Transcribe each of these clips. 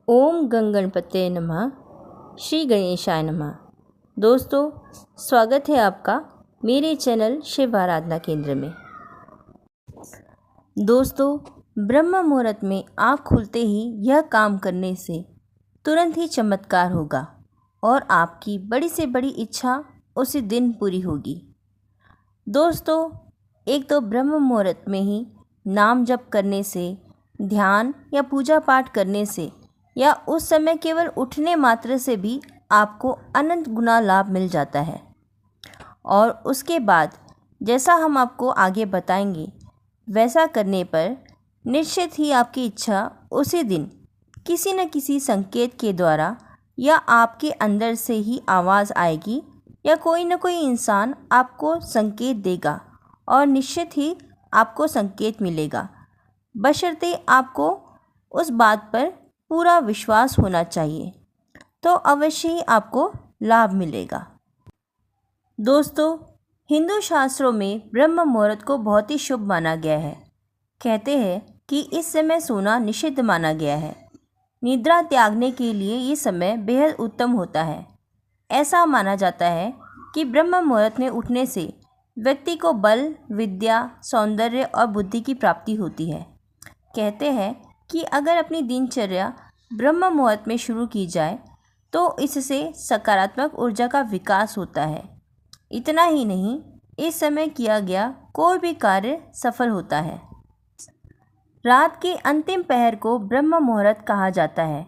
ओम गणपते नमः। श्री गणेशाय नमः। दोस्तों, स्वागत है आपका मेरे चैनल शिव आराधना केंद्र में। दोस्तों, ब्रह्म मुहूर्त में आँख खुलते ही यह काम करने से तुरंत ही चमत्कार होगा और आपकी बड़ी से बड़ी इच्छा उसी दिन पूरी होगी। दोस्तों, एक तो ब्रह्म मुहूर्त में ही नाम जप करने से, ध्यान या पूजा पाठ करने से या उस समय केवल उठने मात्र से भी आपको अनंत गुना लाभ मिल जाता है। और उसके बाद जैसा हम आपको आगे बताएंगे, वैसा करने पर निश्चित ही आपकी इच्छा उसी दिन किसी न किसी संकेत के द्वारा या आपके अंदर से ही आवाज़ आएगी या कोई न कोई इंसान आपको संकेत देगा और निश्चित ही आपको संकेत मिलेगा, बशर्ते आपको उस बात पर पूरा विश्वास होना चाहिए, तो अवश्य ही आपको लाभ मिलेगा। दोस्तों, हिंदू शास्त्रों में ब्रह्म मुहूर्त को बहुत ही शुभ माना गया है। कहते हैं कि इस समय सोना निषिद्ध माना गया है। निद्रा त्यागने के लिए ये समय बेहद उत्तम होता है। ऐसा माना जाता है कि ब्रह्म मुहूर्त में उठने से व्यक्ति को बल, विद्या, सौंदर्य और बुद्धि की प्राप्ति होती है। कहते हैं कि अगर अपनी दिनचर्या ब्रह्म मुहूर्त में शुरू की जाए तो इससे सकारात्मक ऊर्जा का विकास होता है। इतना ही नहीं, इस समय किया गया कोई भी कार्य सफल होता है। रात के अंतिम पहर को ब्रह्म मुहूर्त कहा जाता है।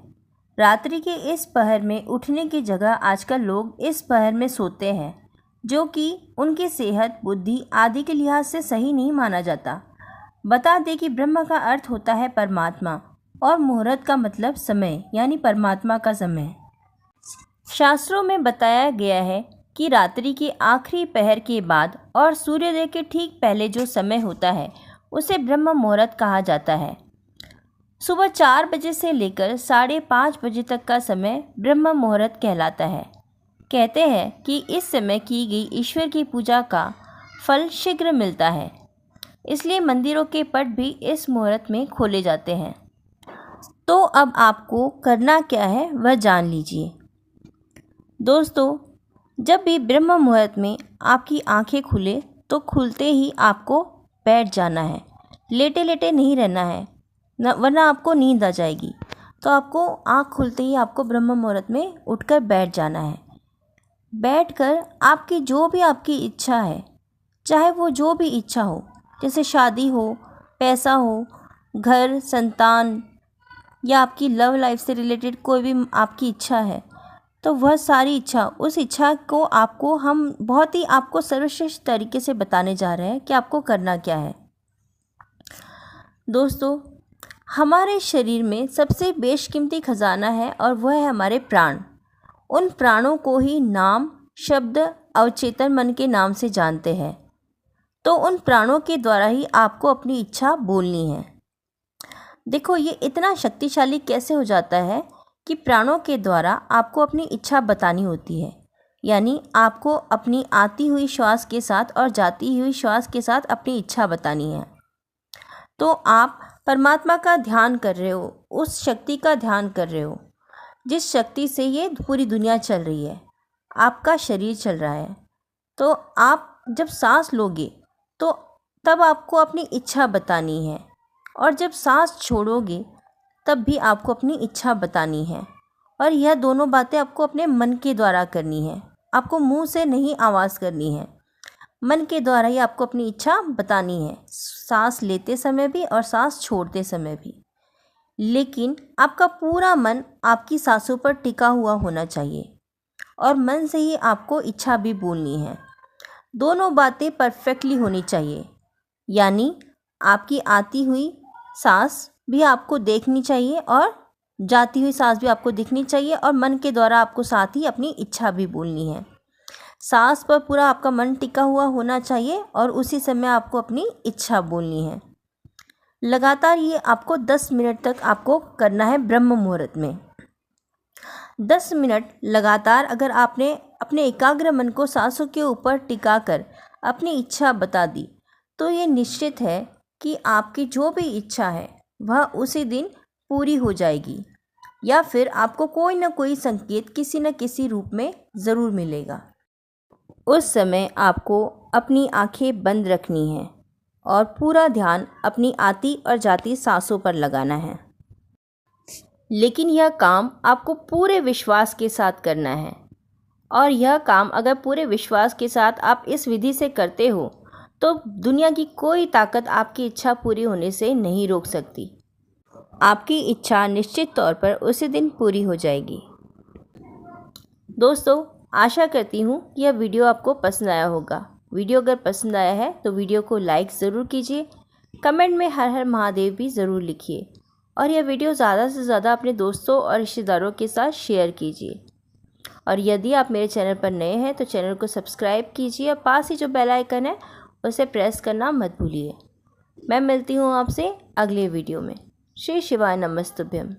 रात्रि के इस पहर में उठने की जगह आजकल लोग इस पहर में सोते हैं, जो कि उनकी सेहत, बुद्धि आदि के लिहाज से सही नहीं माना जाता। बता दें कि ब्रह्म का अर्थ होता है परमात्मा और मुहूर्त का मतलब समय, यानी परमात्मा का समय। शास्त्रों में बताया गया है कि रात्रि के आखिरी पहर के बाद और सूर्योदय के ठीक पहले जो समय होता है उसे ब्रह्म मुहूर्त कहा जाता है। सुबह 4 बजे से लेकर 5:30 बजे तक का समय ब्रह्म मुहूर्त कहलाता है। कहते हैं कि इस समय की गई ईश्वर की पूजा का फल शीघ्र मिलता है, इसलिए मंदिरों के पट भी इस मुहूर्त में खोले जाते हैं। तो अब आपको करना क्या है वह जान लीजिए। दोस्तों, जब भी ब्रह्म मुहूर्त में आपकी आंखें खुले तो खुलते ही आपको बैठ जाना है। लेटे लेटे नहीं रहना है, वरना आपको नींद आ जाएगी। तो आपको आंख खुलते ही आपको ब्रह्म मुहूर्त में उठकर बैठ जाना है। बैठकर आपकी जो भी आपकी इच्छा है, चाहे वो जो भी इच्छा हो, जैसे शादी हो, पैसा हो, घर, संतान या आपकी लव लाइफ से रिलेटेड कोई भी आपकी इच्छा है, तो वह सारी इच्छा, उस इच्छा को हम बहुत ही आपको सर्वश्रेष्ठ तरीके से बताने जा रहे हैं कि आपको करना क्या है। दोस्तों, हमारे शरीर में सबसे बेशकीमती खजाना है और वह है हमारे प्राण। उन प्राणों को ही नाम, शब्द, अवचेतन मन के नाम से जानते हैं। तो उन प्राणों के द्वारा ही आपको अपनी इच्छा बोलनी है। देखो, ये इतना शक्तिशाली कैसे हो जाता है कि प्राणों के द्वारा आपको अपनी इच्छा बतानी होती है। यानी आपको अपनी आती हुई श्वास के साथ और जाती हुई श्वास के साथ अपनी इच्छा बतानी है। तो आप परमात्मा का ध्यान कर रहे हो, उस शक्ति का ध्यान कर रहे हो जिस शक्ति से ये पूरी दुनिया चल रही है, आपका शरीर चल रहा है। तो आप जब सांस लोगे तो तब आपको अपनी इच्छा बतानी है, और जब सांस छोड़ोगे तब भी आपको अपनी इच्छा बतानी है। और यह दोनों बातें आपको अपने मन के द्वारा करनी है। आपको मुंह से नहीं आवाज़ करनी है, मन के द्वारा ही आपको अपनी इच्छा बतानी है, सांस लेते समय भी और सांस छोड़ते समय भी। लेकिन आपका पूरा मन आपकी सांसों पर टिका हुआ होना चाहिए और मन से ही आपको इच्छा भी बोलनी है। दोनों बातें परफेक्टली होनी चाहिए। यानी आपकी आती हुई सांस भी आपको देखनी चाहिए और जाती हुई सांस भी आपको दिखनी चाहिए, और मन के द्वारा आपको साथ ही अपनी इच्छा भी बोलनी है। सांस पर पूरा आपका मन टिका हुआ होना चाहिए और उसी समय आपको अपनी इच्छा बोलनी है। लगातार ये आपको 10 मिनट तक आपको करना है ब्रह्म मुहूर्त में। 10 मिनट लगातार अगर आपने अपने एकाग्र मन को सांसों के ऊपर टिकाकर अपनी इच्छा बता दी, तो ये निश्चित है कि आपकी जो भी इच्छा है वह उसी दिन पूरी हो जाएगी। या फिर आपको कोई ना कोई संकेत किसी न किसी रूप में ज़रूर मिलेगा। उस समय आपको अपनी आंखें बंद रखनी है और पूरा ध्यान अपनी आती और जाती सांसों पर लगाना है। लेकिन यह काम आपको पूरे विश्वास के साथ करना है, और यह काम अगर पूरे विश्वास के साथ आप इस विधि से करते हो तो दुनिया की कोई ताकत आपकी इच्छा पूरी होने से नहीं रोक सकती। आपकी इच्छा निश्चित तौर पर उसी दिन पूरी हो जाएगी। दोस्तों, आशा करती हूँ कि यह वीडियो आपको पसंद आया होगा। वीडियो अगर पसंद आया है तो वीडियो को लाइक ज़रूर कीजिए, कमेंट में हर हर महादेव भी ज़रूर लिखिए, और यह वीडियो ज़्यादा से ज़्यादा अपने दोस्तों और रिश्तेदारों के साथ शेयर कीजिए। और यदि आप मेरे चैनल पर नए हैं तो चैनल को सब्सक्राइब कीजिए और पास ही जो बेल आइकन है उसे प्रेस करना मत भूलिए। मैं मिलती हूँ आपसे अगले वीडियो में। श्री शिवाय नमस्तुभ्यम।